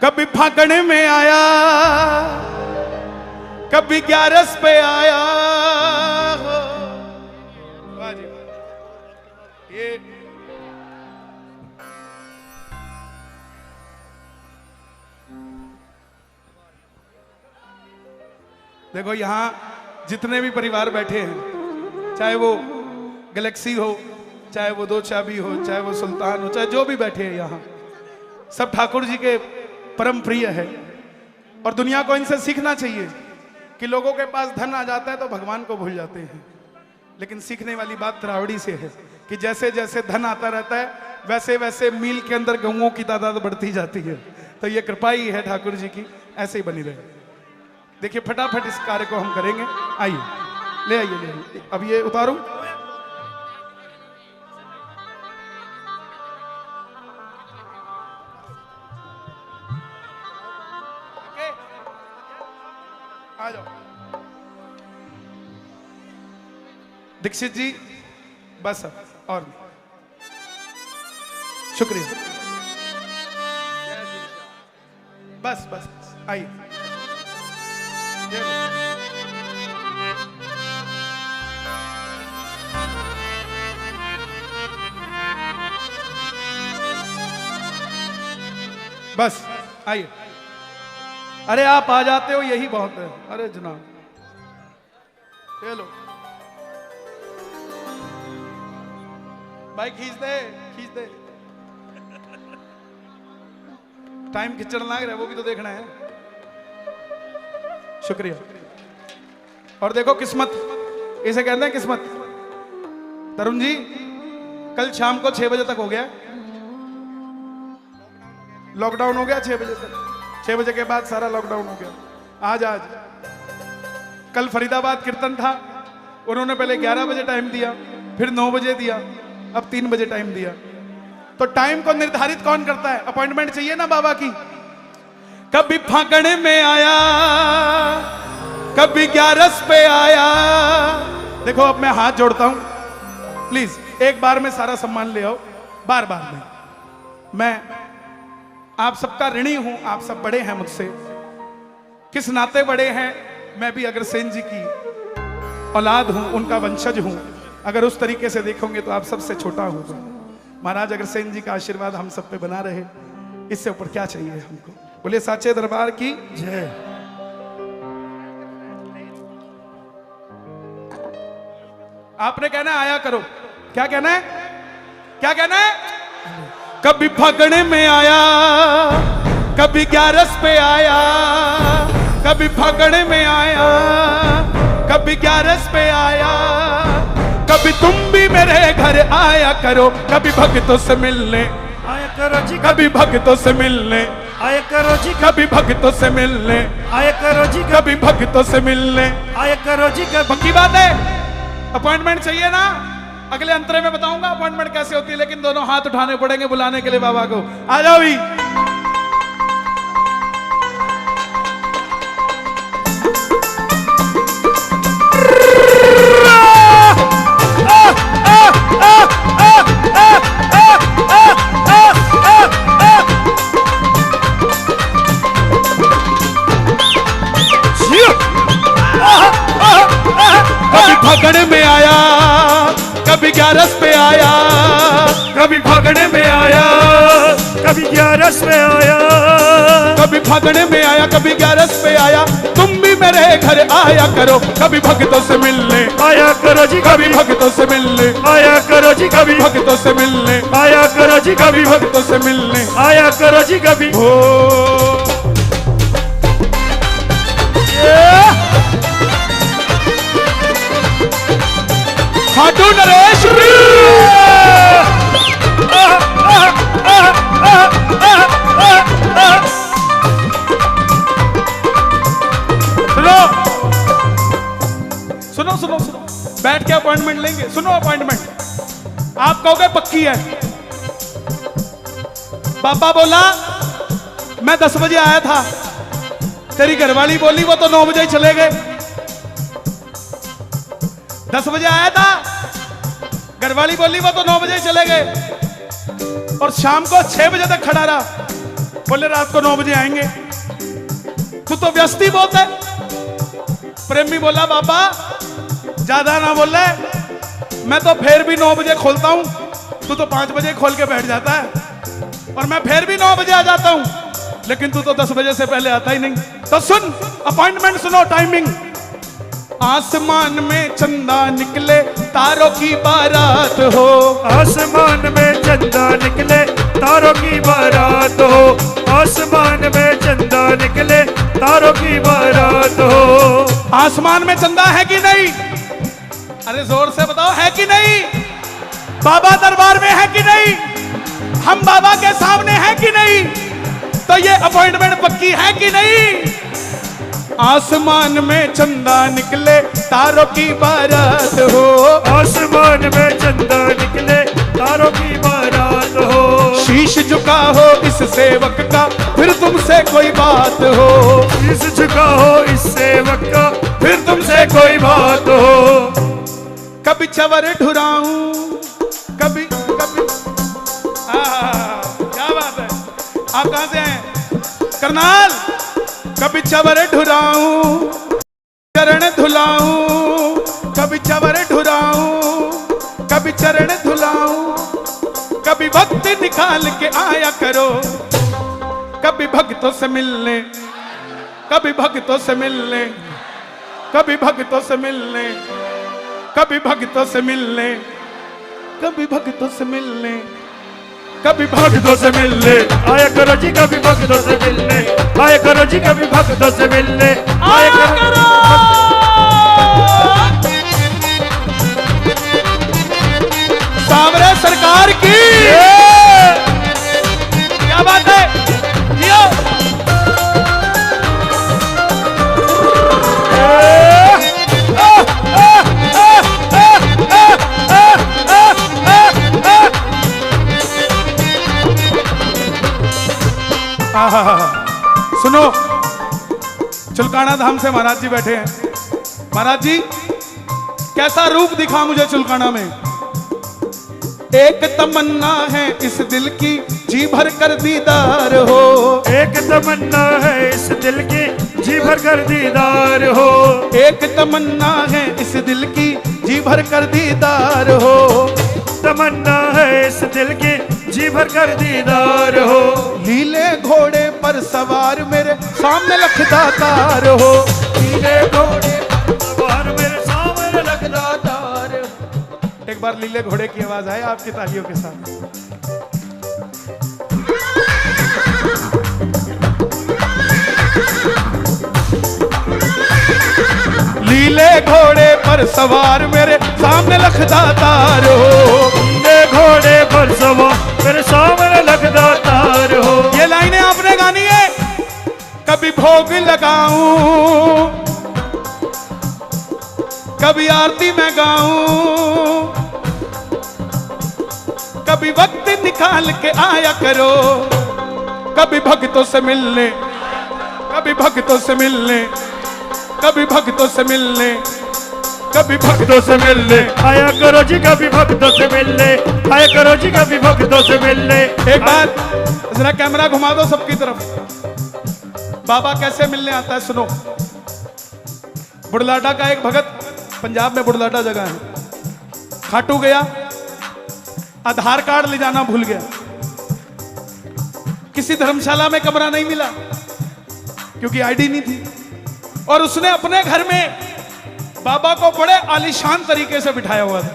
कभी फागण में आया, कभी 11 पे आया। ये देखो यहां जितने भी परिवार बैठे हैं, चाहे वो गैलेक्सी हो, चाहे वो 2 चाबी हो, चाहे वो सुल्तान हो, चाहे जो भी बैठे हैं यहां, सब ठाकुर जी के परम प्रिय है। और दुनिया को इनसे सीखना चाहिए कि लोगों के पास धन आ जाता है तो भगवान को भूल जाते हैं, लेकिन सीखने वाली बात रावड़ी से है कि जैसे जैसे धन आता रहता है वैसे वैसे मील के अंदर गऊओं की तादाद बढ़ती जाती है। तो ये कृपा ही है ठाकुर जी की, ऐसे ही बनी रहे। देखिए फटाफट इस कार्य को हम करेंगे। आइए, ले आइए, ले आइए। अब ये उतारूं। आ जाओ दीक्षित जी, बस और शुक्रिया, बस बस आइए। बस आइए। अरे आप आ जाते हो यही बहुत है। अरे जनाब ये लो भाई, खींच दे खींच दे। टाइम खिंचड़ लग रहा है, वो भी तो देखना है। शुक्रिया। और देखो किस्मत, इसे कहते हैं किस्मत। तरुण जी कल शाम को 6 बजे तक हो गया, लॉकडाउन हो गया 6 बजे तक। 6 बजे के बाद सारा लॉकडाउन हो गया। आज कल फरीदाबाद कीर्तन था, उन्होंने पहले 11 बजे टाइम दिया, फिर 9 बजे दिया, अब 3 बजे टाइम दिया। तो टाइम को निर्धारित कौन करता है? अपॉइंटमेंट चाहिए ना बाबा की। कभी फागण में आया, कभी 11 पे आया। देखो अब मैं हाथ जोड़ता हूं, प्लीज एक बार में सारा सम्मान ले आओ, बार बार नहीं। मैं आप सबका ऋणी हूं, आप सब बड़े हैं मुझसे। किस नाते बड़े हैं? मैं भी अग्रसेन जी की औलाद हूं, उनका वंशज हूं। अगर उस तरीके से देखोगे तो आप सबसे छोटा हूं। तो महाराज अग्रसेन जी का आशीर्वाद हम सब पे बना रहे, इससे ऊपर क्या चाहिए हमको। बोले साचे दरबार की जय। आपने कहना है आया करो। क्या कहना है? क्या कहना है? कभी फागण में आया, कभी 11 पे आया। कभी फागण में आया, कभी 11 पे आया। कभी तुम भी मेरे घर आया करो, कभी भक्तों से मिलने आया करो जी, कभी भक्तों से मिलने आया करो जी, कभी भक्तों से मिलने आया करो जी, कभी भक्तों से मिलने आया करो जी। पक्की बात है। अपॉइंटमेंट चाहिए ना? अगले अंतरे में बताऊंगा अपॉइंटमेंट कैसे होती है, लेकिन दोनों हाथ उठाने पड़ेंगे बुलाने के लिए बाबा को। आ जाओ भी। कभी फागण में आया, कभी 11 पे आया। कभी फागण में आया, कभी 11 पे आया। कभी फागण में आया, कभी 11 पे आया। तुम भी मेरे घर आया करो, कभी भक्तों से मिलने आया करो जी, कभी भक्तों से मिलने आया करो जी, कभी भक्तों से मिलने आया करो जी, कभी भक्तों से मिलने आया करो जी। कभी खाटू नरेश सुनो सुनो सुनो, बैठ के अपॉइंटमेंट लेंगे। सुनो अपॉइंटमेंट आप कहोगे पक्की है। बाबा बोला मैं 10 बजे आया था, तेरी घरवाली बोली वो तो 9 बजे ही चले गए। 10 बजे आया था, घरवाली बोली वो तो 9 बजे ही चले गए, और शाम को 6 बजे तक खड़ा रहा। बोले रात को 9 बजे आएंगे। तू तो व्यस्ती बहुत है। प्रेमी बोला बाबा ज्यादा ना बोले, मैं तो फिर भी 9 बजे खोलता हूं, तू तो 5 बजे खोल के बैठ जाता है, और मैं फिर भी 9 बजे आ जाता हूं, लेकिन तू तो 10 बजे से पहले आता ही नहीं। तो सुन, अपॉइंटमेंट सुनो, टाइमिंग। आसमान में चंदा निकले तारों की बारात हो, आसमान में चंदा निकले तारों की बारात हो, आसमान में चंदा निकले तारों की बारात हो। आसमान में चंदा है कि नहीं? अरे जोर से बताओ, है कि नहीं? बाबा दरबार में है कि नहीं? हम बाबा के सामने हैं कि नहीं? तो ये अपॉइंटमेंट पक्की है कि नहीं? आसमान में चंदा निकले तारों की बारात हो, आसमान में चंदा निकले तारों की बारात हो। शीश झुका हो इस सेवक का, फिर तुमसे कोई बात हो, शीश झुका हो इस सेवक का, फिर तुमसे कोई बात हो। कभी चवर ढुराऊं, कभी कभी क्या बात है। आप कहां से हैं? करनाल। कभी चवर ढुराऊं, चरण धुलाऊं, कभी चवर ढुराऊं, कभी चरण धुलाऊं, कभी वक्त निकाल के आया करो, कभी भक्तों से मिलने, कभी भक्तों से मिलने, कभी भक्तों से मिलने, कभी भक्तों से मिलने, कभी भक्तों से मिलने, कभी भक्तों से मिलने आया करो जी, कभी भक्तों से मिलने आया करो जी, कभी भक्तों से मिलने आया करो। सावरे सरकार की क्या बात है। जियो। सुनो, चुलकाना धाम से महाराज जी बैठे हैं। महाराज जी, कैसा रूप दिखा मुझे चुलकाना में। एक तमन्ना है इस दिल की, जी भर कर दीदार हो, एक तमन्ना है इस दिल की, जी भर कर दीदार हो, एक तमन्ना है इस दिल की, जी भर कर दीदार हो, तमन्ना है इस दिल की, जी भर कर दीदार हो। लीले घोड़े पर सवार मेरे सामने लखदातार हो, लीले घोड़े पर सवार मेरे सामने लखदातार। एक बार लीले घोड़े की आवाज आए आपकी तालियों के साथ। लीले घोड़े पर सवार मेरे सामने लखदातार हो, लीले घोड़े पर सवार मेरे सामने लखदातार हो। ये लाइनें आपने गानी है। कभी भोग लगाऊं, कभी आरती में गाऊं, कभी वक्त निकाल के आया करो, कभी भक्तों से मिलने, कभी भक्तों से मिलने, कभी भक्तों से मिलने, कभी भक्तों से मिलने आया करो जी, कभी भक्तों से मिलने आया करो जी, कभी भक्तों से मिलने। एक बार जरा कैमरा घुमा दो सबकी तरफ। बाबा कैसे मिलने आता है सुनो। बुढ़लाडा का एक भगत, पंजाब में बुढ़लाडा जगह है, खाटू गया, आधार कार्ड ले जाना भूल गया, किसी धर्मशाला में कमरा नहीं मिला क्योंकि आईडी नहीं थी, और उसने अपने घर में बाबा को बड़े आलीशान तरीके से बिठाया हुआ था।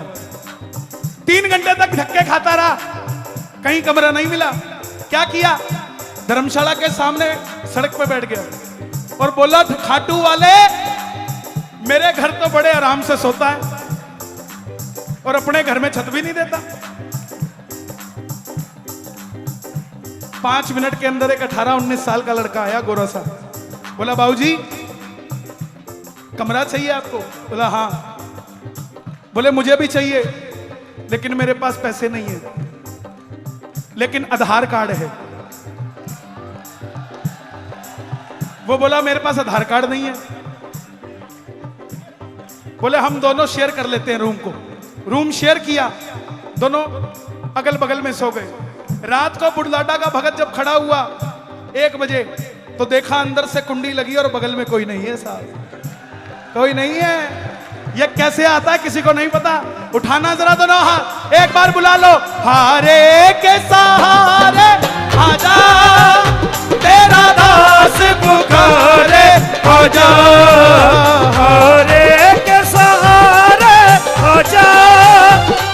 3 घंटे तक धक्के खाता रहा, कहीं कमरा नहीं मिला। क्या किया? धर्मशाला के सामने सड़क पे बैठ गया और बोला, खाटू वाले मेरे घर तो बड़े आराम से सोता है और अपने घर में छत भी नहीं देता। 5 मिनट के अंदर एक 18-19 साल का लड़का आया, गोरा सा, बोला बाबूजी कमरा चाहिए आपको? बोला हाँ। बोले मुझे भी चाहिए लेकिन मेरे पास पैसे नहीं है, लेकिन आधार कार्ड है। वो बोला मेरे पास आधार कार्ड नहीं है। बोले हम दोनों शेयर कर लेते हैं रूम को। रूम शेयर किया, दोनों अगल बगल में सो गए। रात को बुढ़लाडा का भगत जब खड़ा हुआ 1 बजे तो देखा अंदर से कुंडी लगी और बगल में कोई नहीं है साहब, कोई नहीं है। ये कैसे आता है किसी को नहीं पता। उठाना जरा दोनों हाथ, एक बार बुला लो। हारे के सहारे आजा तेरा दास पुकारे, आजा हारे के सहारे आजा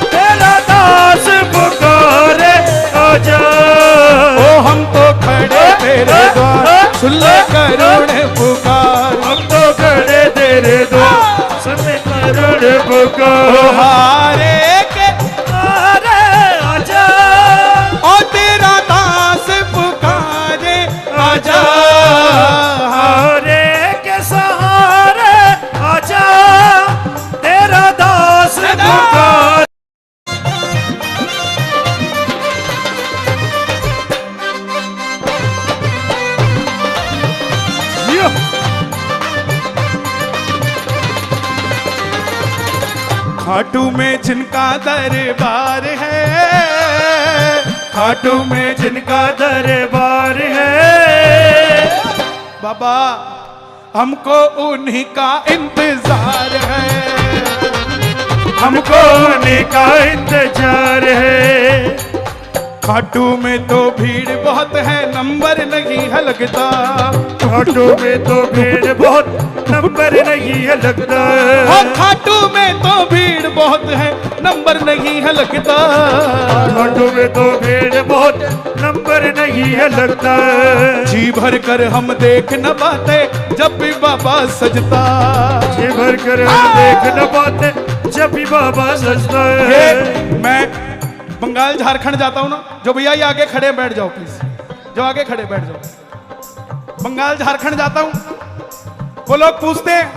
तेरा दास पुकारे, आजा। ओ हम तो खड़े तेरे द्वार, सुन ले करुण पुकार। हम तो खड़े तेरे द्वार, सुन ले करुण पुकार। हारे के सहारे आजा ओ तेरा दास पुकारे, आजा। हारे के सहारे आजा तेरा दास पुकार। खाटू में जिनका दरबार है, खाटू में जिनका दरबार है, बाबा हमको उन्हीं का इंतजार है, हमको उन्हीं का इंतजार है। खाटू में तो भीड़ बहुत है, नंबर नहीं है लगता। खाटू में तो भीड़ बहुत, नंबर नहीं है लगता। खाटू में तो भीड़ बहुत है, नंबर नहीं है लगता। खाटू में तो भीड़ बहुत, नंबर नहीं है लगता। जी भर कर हम देख न पाते जब भी बाबा सजता, जी भर कर हम देख न पाते जब भी बाबा सजता है। मैं बंगाल झारखंड जाता हूँ ना, जो भैया ये आगे खड़े बैठ जाओ प्लीज, जो आगे खड़े बैठ जाओ। बंगाल झारखंड जाता हूँ, वो लोग पूछते हैं,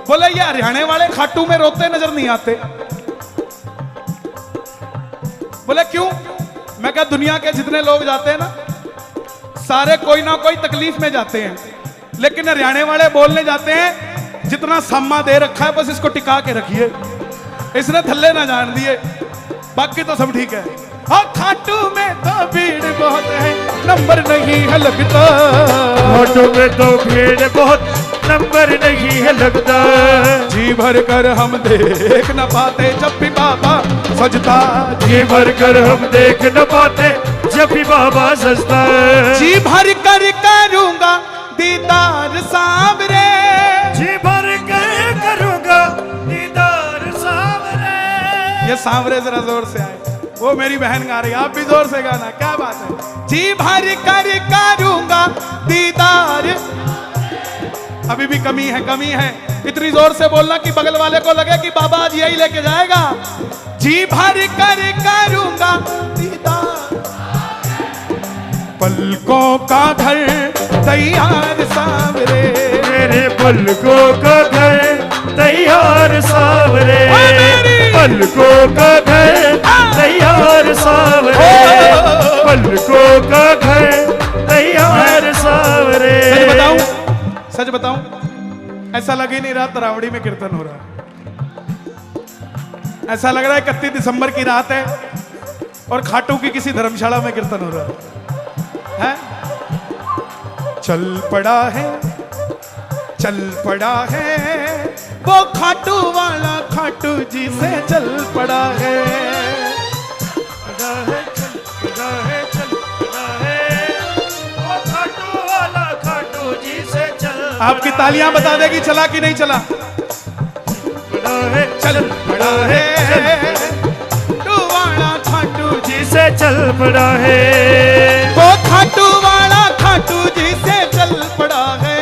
बोले ये हरियाणा वाले खाटू में रोते नजर नहीं आते। बोले क्यों? मैं कहा दुनिया के जितने लोग जाते हैं ना, सारे कोई ना कोई तकलीफ में जाते हैं, लेकिन हरियाणा वाले बोलने जाते हैं जितना सम्मा दे रखा है बस इसको टिका के रखिए, इसने थल्ले ना जान दिए, बाकी तो सब ठीक है। हाँ खाटू में तो भीड़ बहुत है, नंबर नहीं है लगता। खाटू में तो भीड़ बहुत, नंबर नहीं है लगता। जी भर कर हम देख न पाते जब भी बाबा सजता, जी भर कर हम देख न पाते जब भी बाबा सजता। जी भर कर करूंगा दीदार सांवरे, जी भर कर करूंगा दीदार सांवरे। ये सांवरे जरा जोर से आए, वो मेरी बहन गा रही है, आप भी जोर से गाना, क्या बात है। जी भर कर करूंगा दीदार, अभी भी कमी है, कमी है, इतनी जोर से बोलना कि बगल वाले को लगे कि बाबा आज यही लेके जाएगा। जी भर कर करूंगा दीदार, पलकों का घर तैयार सांवरे, मेरे पलकों का घर तैयार सांवरे, पलकों का घर तैयार सांवरे, पलकों का घर तैयार सांवरे। सच बताऊं, सच बताऊं, ऐसा लग ही नहीं रहा तरावड़ी में कीर्तन हो रहा है, ऐसा लग रहा है 31 दिसंबर की रात है और खाटू की किसी धर्मशाला में कीर्तन हो रहा है। चल पड़ा है, चल पड़ा है वो खाटू वाला, खाटू जी से चल पड़ा है। आपकी तालियां बता देगी चला कि नहीं चला। चल पड़ा है खाटू वाला, खाटू जी से चल पड़ा है, वो खाटू वाला खाटू जी से चल पड़ा है,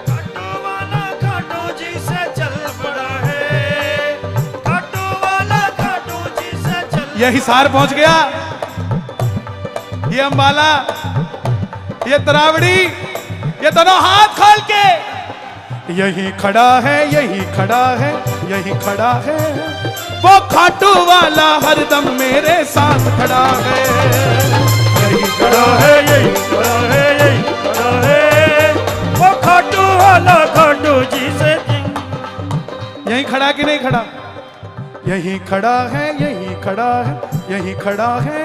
खाटू वाला खाटू जी से चल पड़ा है, खाटू वाला खाटू जी से चल। ये हिसार पहुंच गया, ये अंबाला, ये तरावड़ी, ये दोनों हाथ खोल के, यही खड़ा है, यही खड़ा है, यही खड़ा है वो खाटू वाला, हरदम मेरे साथ खड़ा है। यही खड़ा है, यही खड़ा है, यही खड़ा है वो खाटू वाला, खाटू जी से। यही खड़ा कि नहीं खड़ा? यही खड़ा है, यही खड़ा है, यही खड़ा है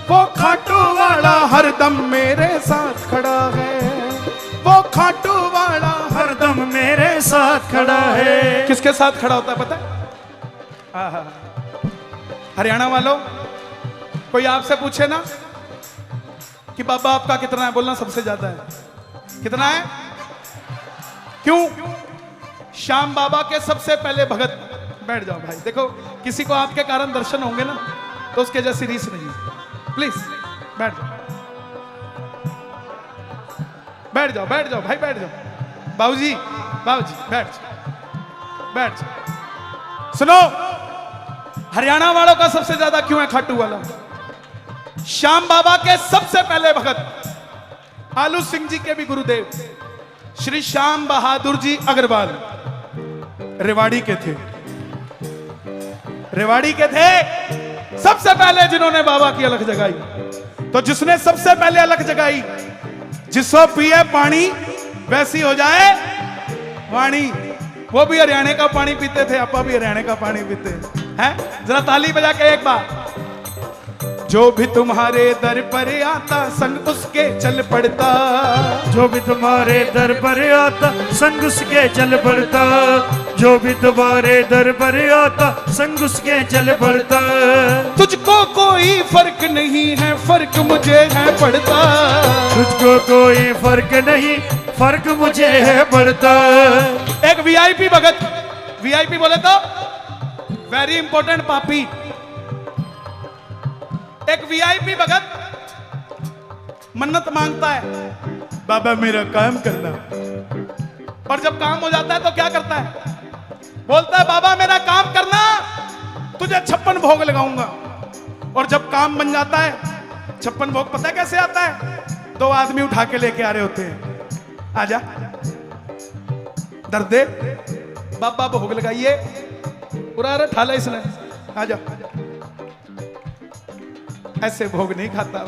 वो खाटू वाला। वाला हरदम मेरे साथ खड़ा है, वो खाटू वाला हरदम मेरे साथ खड़ा है। किसके साथ खड़ा होता है पता है? आहा। हरियाणा वालों, कोई आपसे पूछे ना कि बाबा आपका कितना है, बोलना सबसे ज्यादा है। कितना है? क्यों? श्याम बाबा के सबसे पहले भगत। बैठ जाओ भाई, देखो किसी को आपके कारण दर्शन होंगे ना तो उसके जैसी रीस नहीं। प्लीज बैठ जाओ, बैठ जाओ, बैठ जाओ भाई, बैठ जाओ। बाबूजी, बाबूजी बैठ जाओ, बैठ जाओ। सुनो, हरियाणा वालों का सबसे ज्यादा क्यों है खाटू वाला? श्याम बाबा के सबसे पहले भगत आलू सिंह जी के भी गुरुदेव श्री श्याम बहादुर जी अग्रवाल रेवाड़ी के थे। रेवाड़ी के थे सबसे पहले जिन्होंने बाबा की अलख जगाई। तो जिसने सबसे पहले अलख जगाई, जिसको पिए पानी वैसी हो जाए वाणी, वो भी हरियाणा का पानी पीते थे, आपा भी हरियाणा का पानी पीते हैं। जरा ताली बजा के एक बार। जो भी तुम्हारे दर पर आता संग उसके चल पड़ता, जो भी तुम्हारे दर पर आता संग उसके चल पड़ता, जो भी तुम्हारे दर पर आता संग उसके चल पड़ता। तुझको कोई फर्क नहीं है, फर्क मुझे है पड़ता, तुझको कोई फर्क नहीं, फर्क मुझे है पड़ता। एक वीआईपी भगत, वीआईपी बोले तो वेरी इंपॉर्टेंट पापी। एक वीआईपी भगत मन्नत मांगता है, बाबा मेरा काम करना। और जब काम हो जाता है तो क्या करता है? बोलता है बाबा मेरा काम करना, तुझे 56 भोग लगाऊंगा। और जब काम बन जाता है, 56 भोग पता है कैसे आता है? 2 आदमी उठा के लेके आ रहे होते हैं। आजा दर्दे, बाबा भोग लगाइए। पूरा अरे ठाला इसने, आजा। ऐसे भोग नहीं खाता।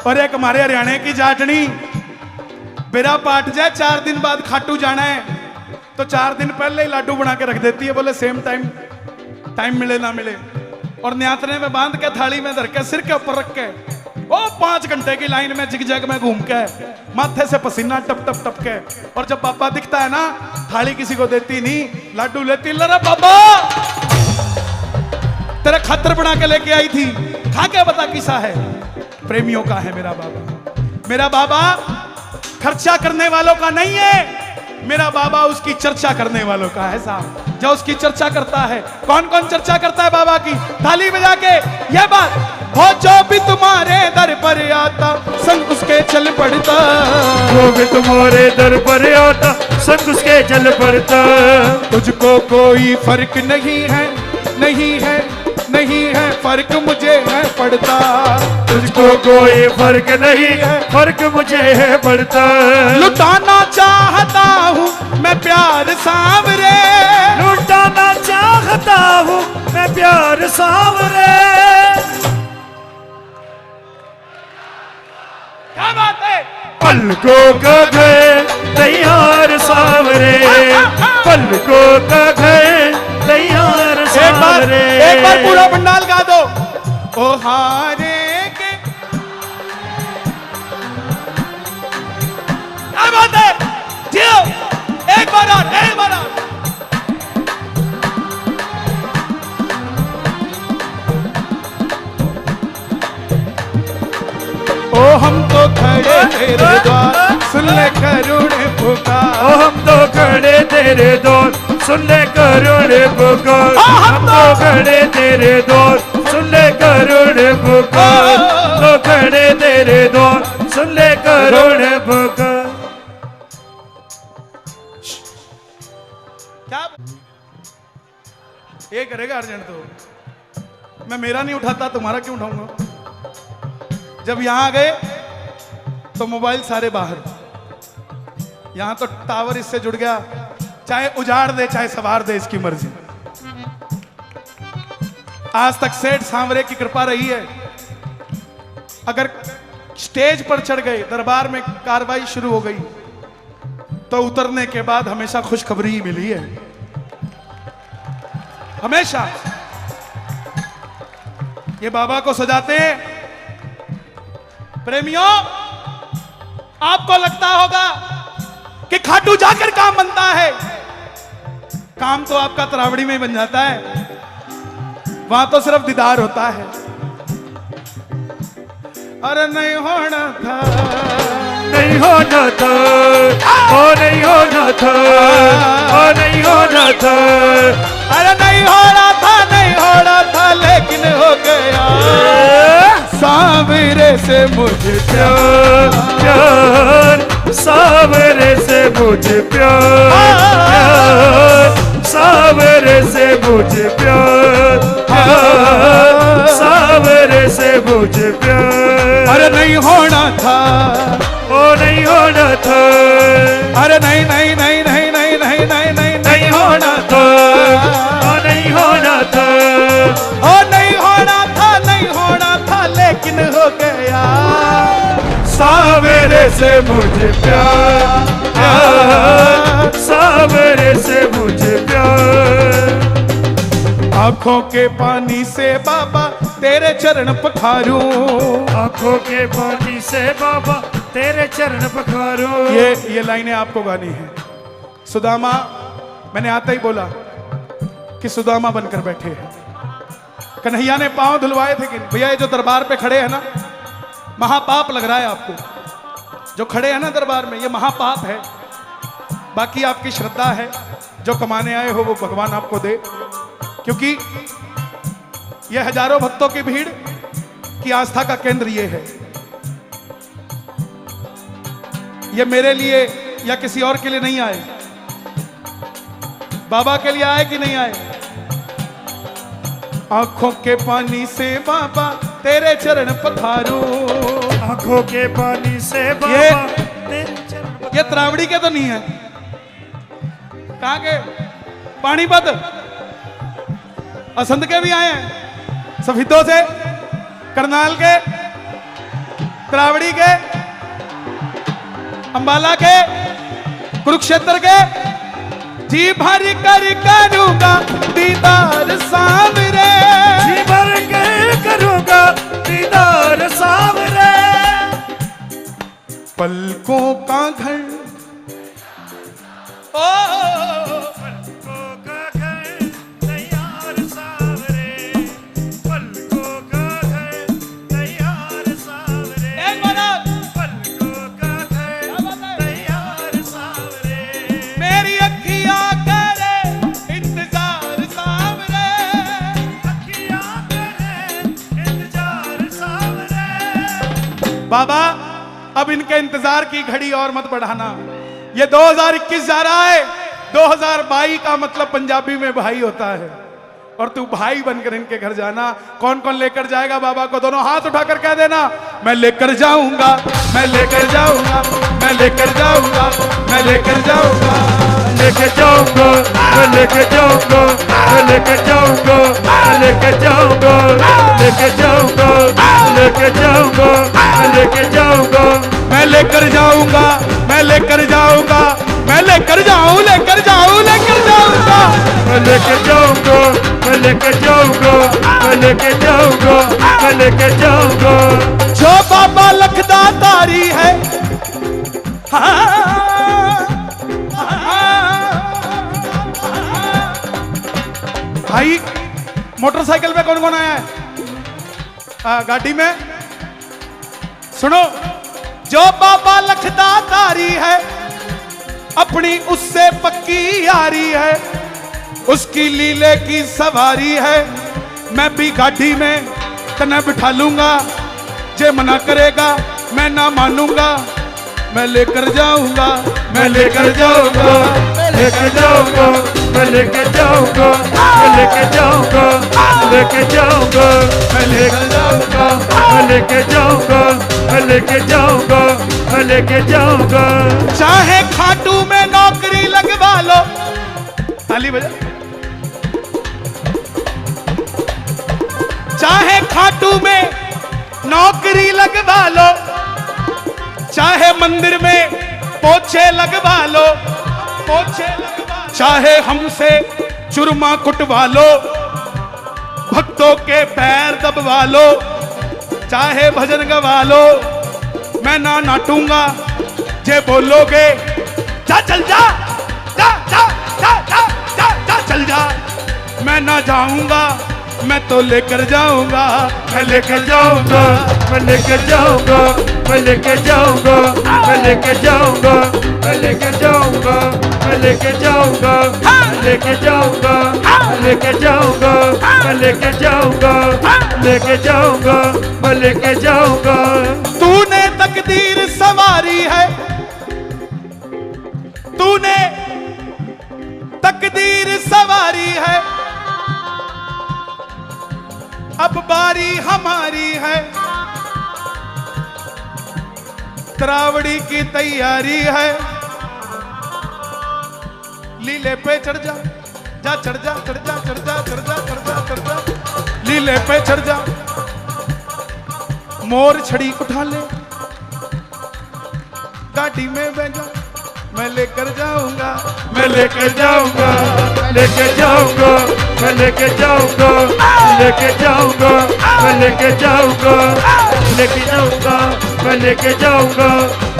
और एक हमारे हरियाणा की जाटनी, बेरा पाट जाए 4 दिन बाद खाटू जाना है तो 4 दिन पहले ही लाडू बना के रख देती है, बोले सेम टाइम, टाइम मिले ना मिले। और न्यातने में बांध के थाली में धर के सिर के ऊपर रख के वो 5 घंटे की लाइन में जिग-जैग में घूम के माथे से पसीना टप टप टप के। और जब बाबा दिखता है ना, थाली किसी को देती नहीं, लाडू लेती। लरा बाबा तेरा खातर बना के लेके आई थी, खा के बता किसा है? प्रेमियों का है मेरा बाबा। मेरा बाबा खर्चा करने वालों का नहीं है, मेरा बाबा उसकी चर्चा करने वालों का है साहब। जो उसकी चर्चा करता है, कौन कौन चर्चा करता है बाबा की? थाली बजा के ये बात हो, जो भी तुम्हारे दर पर आता संग उसके चल पड़ता, जो भी तुम्हारे दर पर आता संग उसके चल पड़ता। तुझको कोई फर्क नहीं है, नहीं है, नहीं है, फर्क मुझे है पड़ता, तुझको कोई फर्क नहीं है, फर्क मुझे है पड़ता। लुटाना चाहता हूँ मैं प्यार सांवरे, लुटाना चाहता हूँ मैं प्यार सांवरे। क्या बात है? पलकों का घर तैयार सांवरे, पलकों का घर तैयार सांवरे। एक बार पूरा पंडाल गा दो। ओ हारे के, क्या बात है? जियो, एक बार और, एक बार और। ओ हम तो खड़े तेरे द्वार, सुन ले करुण पुकार। ओ हम तो खड़े तेरे द्वार, सुन ले करुण पुकार। हम तो खड़े तेरे द्वार, सुन ले करुण पुकार। तो खड़े तेरे द्वार, सुन ले करुण पुकार। क्या ये करेगा अर्जेंट? तो मैं मेरा नहीं उठाता, तुम्हारा क्यों उठाऊंगा? जब यहां गए तो मोबाइल सारे बाहर, यहां तो टावर इससे जुड़ गया, चाहे उजाड़ दे चाहे सवार दे, इसकी मर्जी। आज तक सेठ सांवरे की कृपा रही है, अगर स्टेज पर चढ़ गए, दरबार में कार्रवाई शुरू हो गई, तो उतरने के बाद हमेशा खुशखबरी ही मिली है, हमेशा। ये बाबा को सजाते हैं। प्रेमियों, आपको लगता होगा कि खाटू जाकर काम बनता है। काम तो आपका तरावड़ी में ही बन जाता है, वहां तो सिर्फ दीदार होता है। अरे नहीं होना था, नहीं होना था, ओ नहीं होना था, ओ नहीं होना था। अरे नहीं होना था, नहीं होना था, लेकिन हो गया। सांवरे से मुझे प्यार, प्यार, सांवरे से मुझे प्यार, प्यार, सांवरे से मुझे प्यार, प्यार, सांवरे से मुझे प्यार। अरे नहीं होना था, ओ नहीं होना था, अरे नहीं नहीं नहीं नहीं नहीं नहीं नहीं नहीं नहीं होना था, ओ नहीं होना था, ओ नहीं होना था, नहीं होना था, लेकिन हो गया। सांवरे से मुझे प्यार, प्यार, सांवरे से मुझे प्यार। आंखों के पानी से बाबा तेरे चरण पखारूं, आंखों के पानी से बाबा तेरे चरण पखारूं। ये लाइनें आपको गानी है। सुदामा, मैंने आता ही बोला कि सुदामा बनकर बैठे हैं। कन्हैया ने पांव धुलवाए थे कि भैया ये जो दरबार पे खड़े हैं ना, महापाप लग रहा है आपको। जो खड़े हैं ना दरबार में, ये महापाप है। बाकी आपकी श्रद्धा है, जो कमाने आए हो वो भगवान आपको दे, क्योंकि ये हजारों भक्तों की भीड़ की आस्था का केंद्र ये है। ये मेरे लिए या किसी और के लिए नहीं आए, बाबा के लिए आए कि नहीं आए। आंखों के पानी से बाबा तेरे चरण पखारूं, आंखों के पानी से बाबा तेरे चरण। ये त्रावड़ी के तो नहीं है, कहां के? पानीपत, असंध के भी आए हैं, सफीदों से, करनाल के, त्रावड़ी के, अंबाला के, कुरुक्षेत्र के। जी भर कर करूंगा दीदार सांवरे, जी भर कर करूंगा दीदार सांवरे। पलकों का घर, ओ पलकों का घर तैयार सांवरे, पलकों का घर तैयार सांवरे। एक बार पलकों का घर तैयार सांवरे। मेरी अखियां करे इंतजार सांवरे, अखियां करे इंतजार सांवरे। बाबा अब इनके इंतजार की घड़ी और मत बढ़ाना। ये 2021 जा रहा है, 2022 का मतलब पंजाबी में भाई होता है, और तू भाई बनकर इनके घर जाना। कौन कौन लेकर जाएगा बाबा को? दोनों हाथ उठाकर कह देना, मैं लेकर जाऊंगा, मैं लेकर जाऊंगा, मैं लेकर जाऊंगा, मैं लेकर जाऊंगा, लेके जाऊंगा, मैं लेके जाऊंगा, मैं लेके जाऊंगा, मैं लेके जाऊंगा, लेके जाऊंगा, लेके जाऊंगा, मैं लेके जाऊंगा, मैं लेकर जाऊंगा, मैं लेकर जाऊंगा, मैं लेकर जाऊं, लेकर जाऊं, लेकर जाऊंगा, मैं लेके जाऊंगा, मैं लेके जाऊंगा, मैं लेके जाऊंगा, मैं लेके जाऊंगा। जो बाबा लखदा तारी है, हाँ, भाई मोटरसाइकिल पे कौन कौन आया है? गाड़ी में सुनो। जो बाबा लखदा तारी है, अपनी उससे पक्की यारी है, उसकी लीले की सवारी है। मैं भी गाड़ी में तने बिठा लूंगा, जे मना करेगा मैं ना मानूंगा। मैं लेकर जाऊंगा, मैं लेकर जाऊंगा, लेके जाऊंगा, मैं लेके जाऊंगा, मैं लेके जाऊंगा, लेके जाऊंगा, मैं लेके जाऊंगा, मैं लेके जाऊंगा, मैं लेके जाऊंगा, मैं लेके जाऊंगा। चाहे खाटू में नौकरी लगवा लो, ताली बजा। चाहे खाटू में नौकरी लगवा लो, चाहे मंदिर में पोछे लगवा लो, पोछे लगवा लो। चाहे हमसे चुरमा कुटवा लो, भक्तों के पैर दबवा लो, चाहे भजन गवा लो, मैं ना नाटूंगा जे बोलोगे। जा चल जा, जा जा जा जा जा जा चल जा। मैं ना जाऊंगा, मैं तो लेकर जाऊंगा, मैं लेकर जाऊंगा, मैं लेकर जाऊंगा, मैं लेकर जाऊंगा, मैं लेकर जाऊंगा, मैं लेकर जाऊंगा, मैं लेकर जाऊंगा, मैं लेकर जाऊंगा, मैं लेकर जाऊंगा, मैं लेकर जाऊंगा, लेकर जाऊंगा, मैं लेकर जाऊंगा। तूने तकदीर सवारी है, तूने तकदीर सवारी है, अब बारी हमारी है। त्रावड़ी की तैयारी है, लीले पे चढ़ जा, जा चढ़ जा, चढ़ जा, चढ़ जा, चढ़ जा, चढ़ जा, चढ़ जा, लीले पे चढ़ जा। मोर छड़ी उठा ले, गाड़ी में बैठ जा, मैं लेकर जाऊंगा, मैं लेकर जाऊंगा, लेकर जाऊंगा, मैं लेकर जाऊंगा, लेकर जाऊंगा, मैं लेकर जाऊंगा, लेकर जाऊंगा, मैं लेकर जाऊंगा,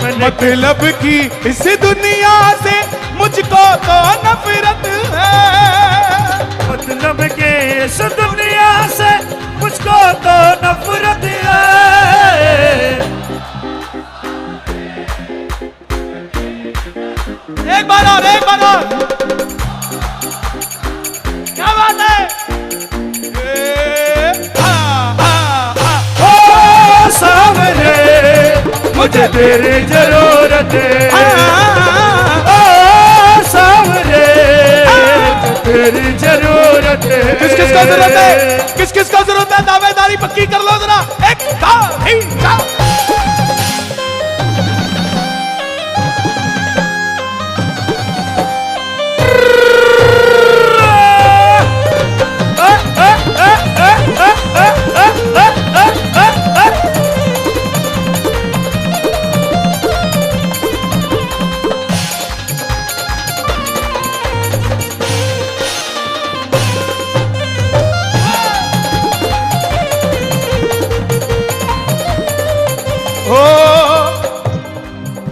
मैं मतलब की इस दुनिया से मुझको तो नफरत है, मतलब के इस दुनिया से मुझको तो नफरत है। एक बार और, एक बार और, क्या बात है। ओ सावरे मुझे तेरी जरूरत है, ओ सावरे तेरी जरूरत है। किस किस को जरूरत है, किस किस को जरूरत है, दावेदारी पक्की कर लो जरा। एक धा,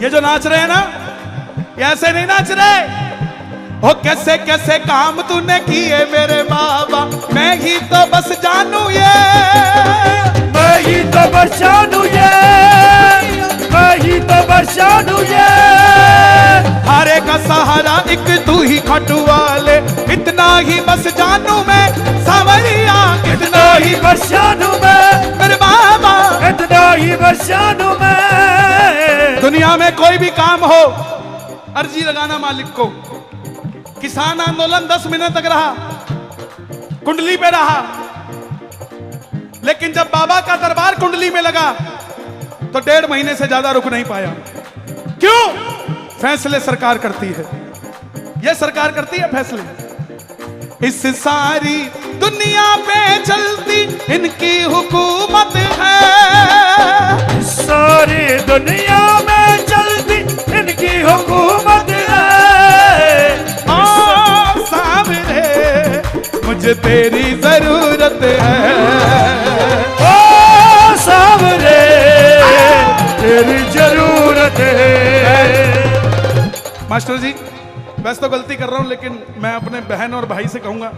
ये जो नाच रहे हैं ना, ये ऐसे नहीं नाच रहे। ओ कैसे कैसे काम तूने किए मेरे बाबा, मैं ही तो बस जानू ये, मैं ही तो बस जानू ये, मैं ही तो बस जानू ये। हारे का सहारा एक तू ही खटू वाले, इतना ही बस जानू मैं सावरिया, इतना ही बस जानू मैं मेरे बाबा, इतना ही बस जानू मैं। दुनिया में कोई भी काम हो, अर्जी लगाना मालिक को। किसान आंदोलन 10 मिनट तक रहा, कुंडली पे रहा, लेकिन जब बाबा का दरबार कुंडली में लगा तो 1.5 महीने से ज्यादा रुक नहीं पाया। क्यों? फैसले सरकार करती है, यह सरकार करती है फैसले। इस सारी दुनिया पे चलती इनकी हुकूमत है, इस सारी दुनिया में चलती इनकी हुकूमत है। ओ सावरे मुझे तेरी जरूरत है, ओ सावरे तेरी जरूरत है। मास्टर जी वैसे तो गलती कर रहा हूं, लेकिन मैं अपने बहन और भाई से कहूंगा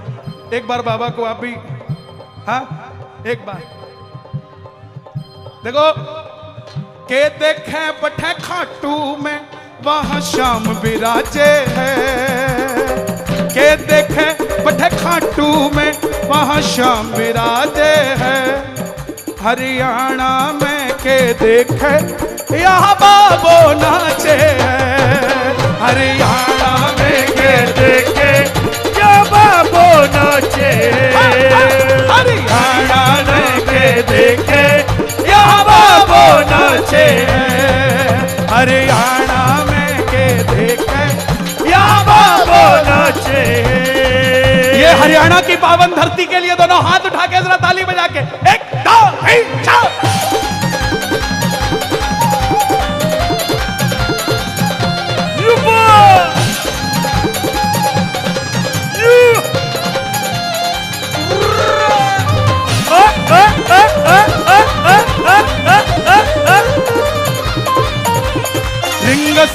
एक बार बाबा को आप भी, हाँ एक बार देखो। के देखे पठे खाटू में वहां शाम विराजे है, के देखे पठे खाटू में वहां शाम विराजे है। हरियाणा में के देखे यहाँ बाबो नाचे है, हरियाणा में के देखे क्या बाबो नाचे, हरियाणा में के देखे यहाँ बाबो नाचे, हरियाणा में के देखे यहाँ बाबो नाचे। ये हरियाणा की पावन धरती के लिए दोनों हाथ उठा के जरा ताली बजा के एक दो तीन चार। रिंगस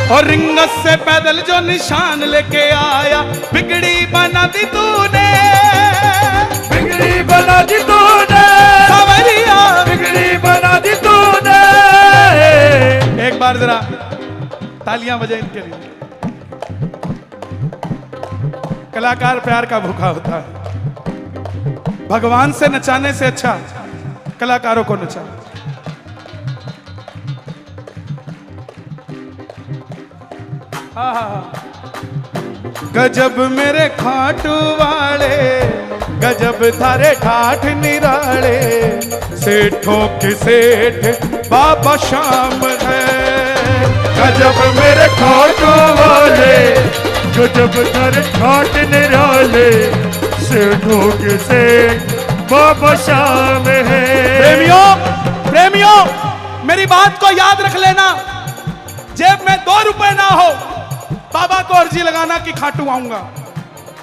और रिंगस से पैदल जो निशान लेके आया, बिगड़ी बना दी तूने, बिगड़ी बना दी तूने, सावरिया बिगड़ी बना दी तूने। एक बार जरा तालियां बजाएं इनके लिए। कलाकार प्यार का भूखा होता है। भगवान से नचाने से अच्छा कलाकारों को नचा। गजब मेरे खाटू वाले, गजब थारे ठाठ निराले, सेठों के सेठ बाबा श्याम है। गजब मेरे खाटू वाले, गजब थारे ठाठ निराले, सेठों के सेठ बाबा श्याम है। प्रेमियों, प्रेमियों, मेरी बात को याद रख लेना। जेब में 2 रुपए ना हो, बाबा को अर्जी लगाना कि खाटू आऊंगा,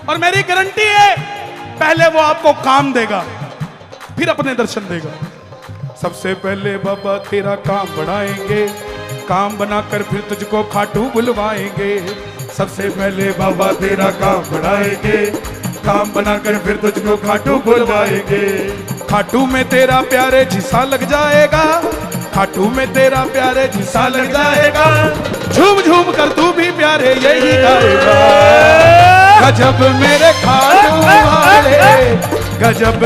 और मेरी गारंटी है पहले वो आपको काम देगा, फिर अपने दर्शन देगा। सबसे पहले बाबा तेरा काम बढ़ाएंगे, काम बनाकर फिर तुझको खाटू बुलवाएंगे। सबसे पहले बाबा तेरा काम बढ़ाएंगे, काम बनाकर फिर तुझको खाटू बुलवाएंगे। खाटू में तेरा प्यारे झिसा लग जाएगा, खाटू में तेरा प्यारे झिसा लग जाएगा। झूम झूम कर तू भी प्यारे यही गाएगा। गजब मेरे खाटू वाले, गजब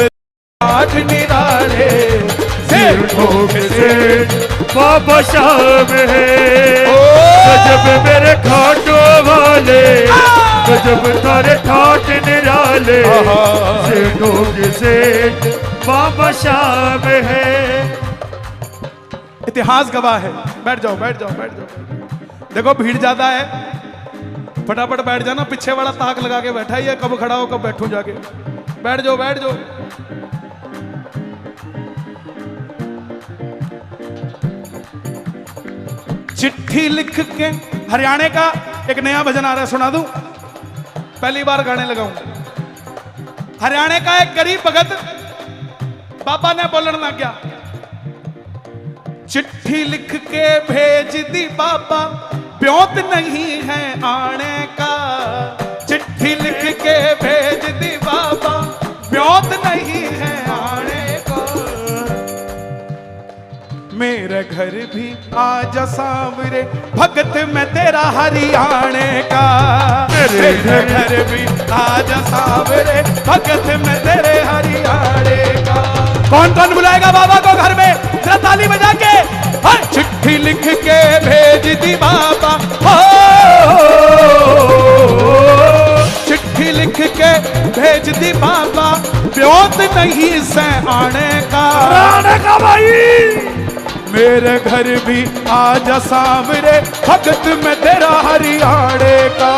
आठ निराले, सेठों के सेठ बाबा श्याम है। गजब मेरे खाटू वाले, गजब थारे ठाठ निराले, सेठों के सेठ बाबा श्याम है। इतिहास गवाह है। बैठ जाओ, बैठ जाओ, बैठ जाओ। देखो भीड़ ज्यादा है, फटाफट बैठ जाना। पीछे वाला ताक लगा के बैठा ही है, कब खड़ा हो कब बैठूं जाके। बैठ जाओ, बैठ जाओ। चिट्ठी लिख के, हरियाणा का एक नया भजन आ रहा है, सुना दूं? पहली बार गाने लगाऊं। हरियाणा का एक गरीब भगत बाबा ने बोलन लग गया, चिट्ठी लिख के भेज दी बाबा, ब्योत नहीं है आने का। चिट्ठी लिख के भेज दी बाबा, ब्योत नहीं है आने का। मेरे घर भी आजा सांवरे, भगत में तेरा हरियाणे का। मेरे घर भी आजा सांवरे, भगत में तेरे हरियाणे का। कौन कौन बुलाएगा बाबा को घर में? जरा ताली बजा के। चिट्ठी लिख के भेज दी बाबा, चिट्ठी लिख के भेज दी बाबा, ब्योत नहीं से आने का। आने का भाई। मेरे घर भी आजा सांवरे, भगत में तेरा हरियाणे का।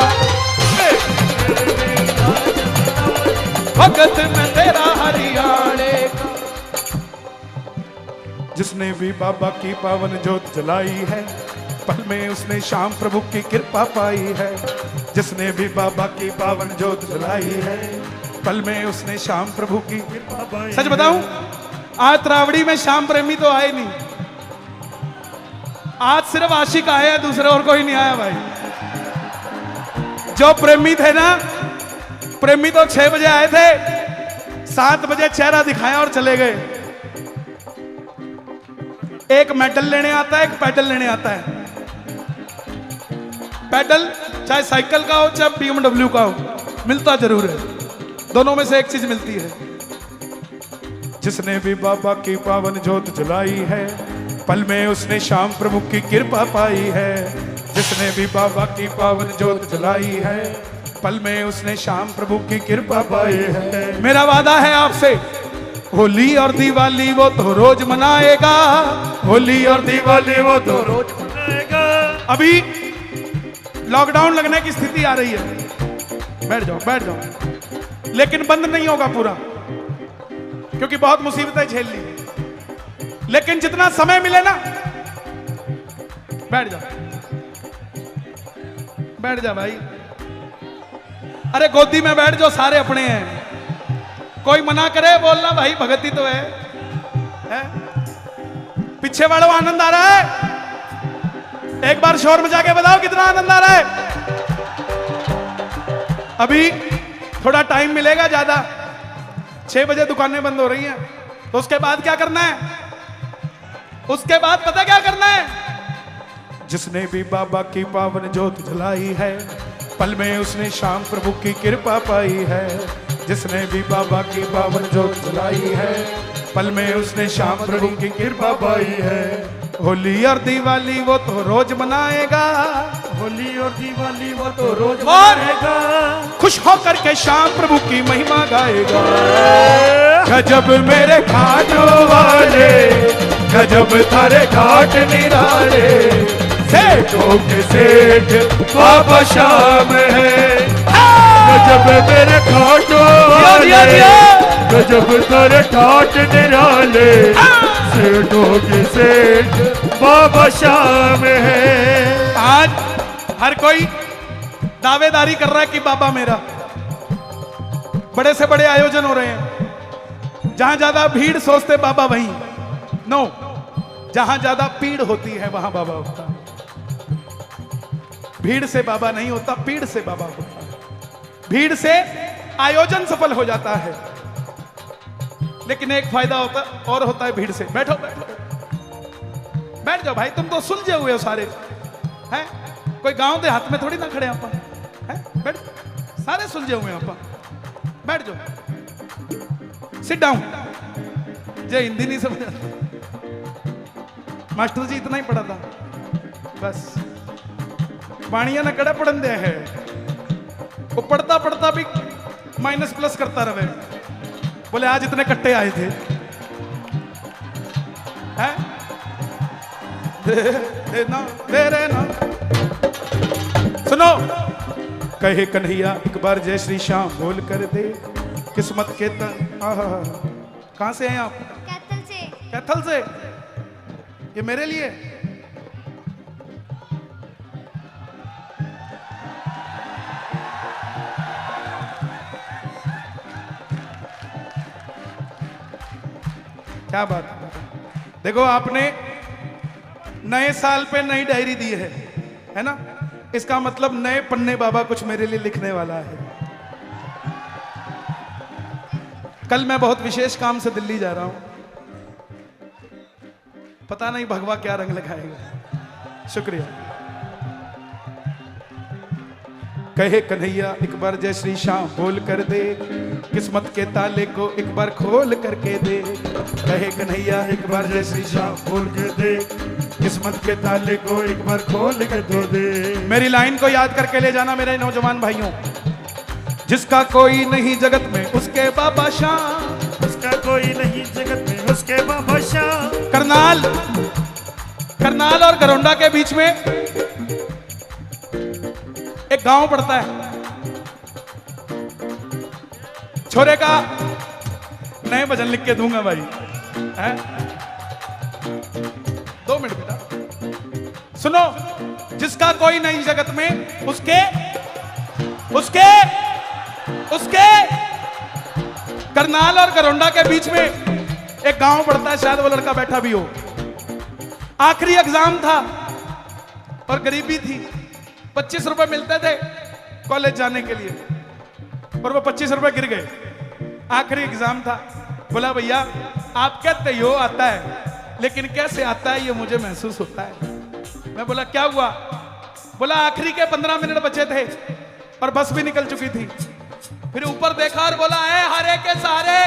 भगत में तेरा हरियाणे का। जिसने भी बाबा की पावन जोत जलाई है, पल में उसने श्याम प्रभु की कृपा पाई है। जिसने भी बाबा की पावन जोत जलाई है, पल में उसने श्याम प्रभु की कृपा पाई। सच बताऊं, आज त्रावड़ी में श्याम प्रेमी तो आए नहीं, आज सिर्फ आशिक आए हैं, दूसरे और कोई नहीं आया भाई। जो प्रेमी थे ना, प्रेमी तो 6 बजे आए थे, 7 बजे चेहरा दिखाया और चले गए। एक मेडल लेने आता है, एक पैडल लेने आता है। पैडल चाहे साइकिल का हो चाहे BMW का हो, मिलता जरूर है, दोनों में से एक चीज मिलती है। जिसने भी बाबा की पावन जोत जलाई है, पल में उसने श्याम प्रभु की कृपा पाई है। जिसने भी बाबा की पावन जोत जलाई है, पल में उसने श्याम प्रभु की कृपा पाई है। मेरा वादा है आपसे, होली और दिवाली वो तो रोज मनाएगा, होली और दिवाली वो तो रोज मनाएगा। अभी लॉकडाउन लगने की स्थिति आ रही है, बैठ जाओ, बैठ जाओ, लेकिन बंद नहीं होगा पूरा, क्योंकि बहुत मुसीबतें झेल ली। लेकिन जितना समय मिले ना, बैठ जा, बैठ जा भाई। अरे गोदी में बैठ, जो सारे अपने हैं। कोई मना करे बोलना भाई, भगती तो है? पीछे वालों आनंद आ रहा है? एक बार शोर मचा के बताओ कितना आनंद आ रहा है। अभी थोड़ा टाइम मिलेगा ज्यादा, 6 बजे दुकानें बंद हो रही हैं, तो उसके बाद क्या करना है? उसके बाद पता क्या करना है? जिसने भी बाबा की पावन ज्योत जलाई है, पल में उसने श्याम प्रभु की कृपा पाई है। जिसने भी बाबा की पावन ज्योत जलाई है, पल में उसने श्याम प्रभु की कृपा पाई है। होली और दिवाली वो तो रोज मनाएगा, होली और दिवाली वो तो रोज मनाएगा। खुश होकर के श्याम प्रभु की महिमा गाएगा। गजब मेरे खाटू वाले, गजब थारे घाट निराले, सेठों के सेठ बाबा श्याम है। गजब मेरे खाटू वाले, गजब थारे घाट निराले, सेठों के सेठ बाबा श्याम है। आज हर कोई दावेदारी कर रहा है कि बाबा मेरा। बड़े से बड़े आयोजन हो रहे हैं, जहां ज्यादा भीड़ सोचते बाबा वहीं। नो, जहां ज्यादा पीड़ होती है वहां बाबा होता है। भीड़ से बाबा नहीं होता, पीड़ से बाबा होता है। भीड़ से आयोजन सफल हो जाता है, लेकिन एक फायदा होता और होता है भीड़ से। बैठो बैठो, बैठ जाओ भाई, तुम तो सुलझे हुए हो सारे हैं। कोई गांव देहात में थोड़ी ना खड़े आप हैं। बैठ, सारे सुलझे हुए हैं आप। बैठ जाओ, सिट डाउन। जे हिंदी नहीं समझ मास्टर जी इतना ही पढ़ा था बस। बाणिया ने कड़ा पढ़न दिया है, वो पढ़ता पढ़ता भी माइनस प्लस करता रहे। बोले आज इतने कट्टे आए थे हैं? दे ना, दे रे ना। सुनो, कहे कन्हैया एक बार जय श्री श्याम बोल कर दे, किस्मत के कहां से हैं आप? कैथल से। कैथल से? ये मेरे लिए क्या बात है। देखो, आपने नए साल पे नई डायरी दी है ना? इसका मतलब नए पन्ने बाबा कुछ मेरे लिए लिखने वाला है। कल मैं बहुत विशेष काम से दिल्ली जा रहा हूं, पता नहीं भगवा क्या रंग लगाएगा। शुक्रिया। कहे कन्हैया एक बार जय श्री श्याम बोल कर दे, किस्मत के ताले को एक बार खोल करके दे। कहे कन्हैया एक बार जय श्री श्याम बोल कर दे, किस्मत के ताले को एक बार खोल कर दे। मेरी लाइन को याद करके ले जाना मेरे नौजवान भाइयों। जिसका कोई नहीं जगत में उसके बाबा श्याम, उसका कोई नहीं जगत में उसके बाबा श्याम। करनाल और गरोंडा के बीच में एक गांव पड़ता है। छोरे का नए भजन लिख के दूंगा भाई, हैं? 2 मिनट बेटा। सुनो, जिसका कोई नहीं जगत में उसके उसके उसके करनाल और गरोंडा के बीच में एक गांव पड़ता है, शायद वो लड़का बैठा भी हो। आखिरी एग्जाम था और गरीबी थी, 25 रुपए मिलते थे कॉलेज जाने के लिए, और वो 25 रुपए गिर गए। आखिरी एग्जाम था। बोला भैया आप कहते हो आता है, लेकिन कैसे आता है ये मुझे महसूस होता है। मैं बोला क्या हुआ? बोला आखिरी के 15 मिनट बचे थे और बस भी निकल चुकी थी। फिर ऊपर देखा और बोला है हरे के सारे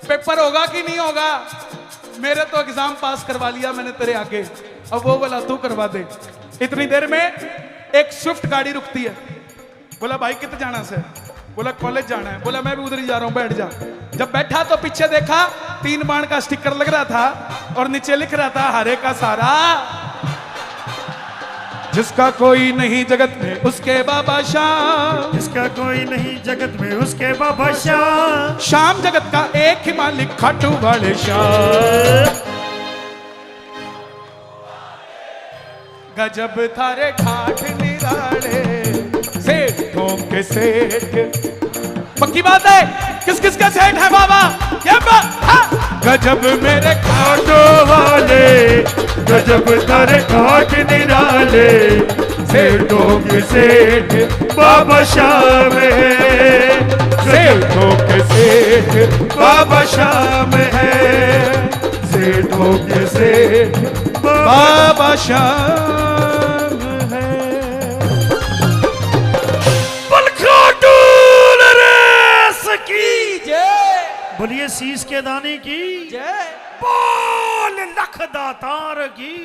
पेपर होगा कि नहीं होगा? मेरे तो एग्जाम पास करवा लिया मैंने तेरे आगे, अब वो बोला तू करवा दे। इतनी देर में एक स्विफ्ट गाड़ी रुकती है। बोला भाई कितने जाना से? बोला कॉलेज जाना है। बोला मैं भी उधर ही जा रहा हूं, बैठ जा। जब बैठा तो पीछे देखा 3 बाण का स्टिकर लग रहा था और नीचे लिख रहा था हरे का सारा। जिसका कोई नहीं जगत में उसके बाबा श्याम, जिसका कोई नहीं जगत में उसके बाबा श्याम। श्याम जगत का एक ही मालिक खाटू वाले श्याम। गजब थारे ठाठ निराले, सेठों के सेठ। पक्की बात है, किस किस का सेठ है बाबा? क्या बात? हाँ। गजब मेरे खाटो वाले, गजब थारे ठाठ निराले, सेठों के सेठ बाबा श्याम है, सेठों के सेठ बाबा श्याम है, सेठों के सेठ बाबा श्याम है। पलखाटूल रेस की जय, बोलिए शीश के दाने की जय, बोल लख दातार की।